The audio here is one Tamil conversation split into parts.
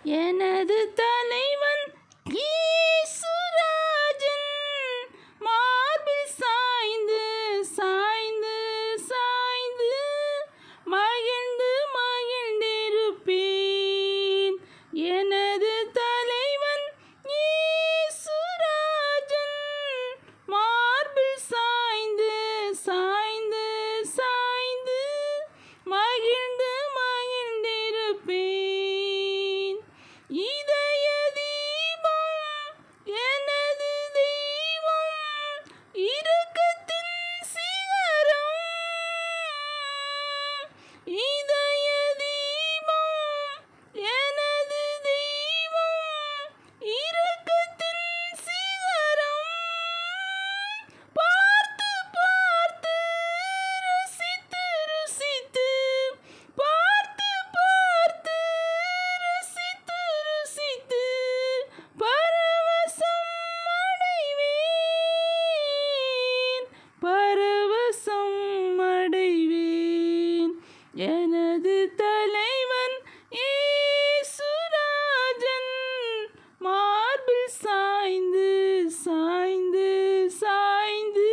எனது தலைவன் ஈசுராஜன் மார்பில் சாய்ந்து சாய்ந்து சாய்ந்து மகிழ்ந்து மகிழ்ந்திருப்பேன். எனது தலைவன் ஈசுராஜன் மார்பில் சாய்ந்து சாய்ந்து சாய்ந்து மகிழ்ந்து மகிழ்ந்திருப்பேன். இதய தீபம் எனது தெய்வம், இரக்கத்தின் சிகரம். இதய தீபம் எனது தெய்வம், இரக்கத்தின் சிகரம். பார்த்து பார்த்து ருசித்து ருசித்து, பார்த்து பார்த்து ருசித்து ருசித்து பரவசம் அடைவேன், பரவசம் அடைவேன். எனது தலைவன் ஈசுராஜன் மார்பில் சாய்ந்து சாய்ந்து சாய்ந்து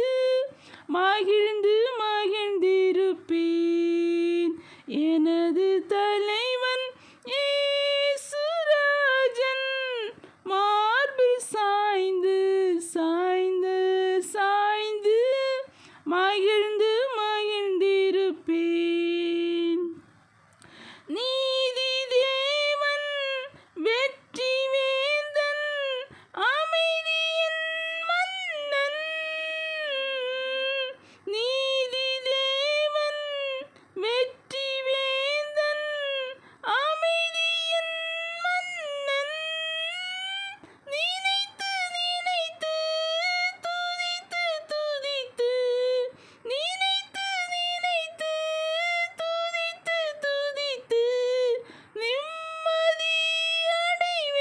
மகிழ்ந்து மகிழ்ந்திருப்பேன். எனது தலைவன் ஈசுராஜன் மார்பில் சாய்ந்து சாய்ந்து சாய்ந்து மகிழ்ந்து மகிழ்ந்திருப்பேன். நீதி தேவன் வெற்றி வேந்தன், அமைதியின் மன்னன். நீதி தேவன் வெற்றி வேந்தன், அமைதியின் மன்னன். நினைத்து நினைத்து துதித்து துதித்து, நினைத்து நினைத்து துதித்து துதித்து நிம்மதி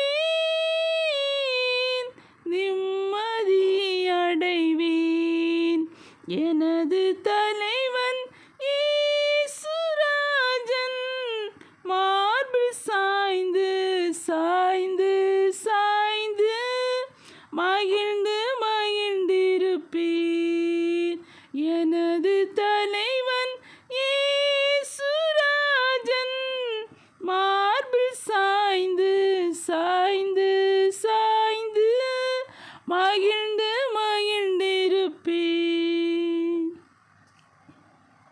அடைவேன், நிம்மதி அடைவேன். என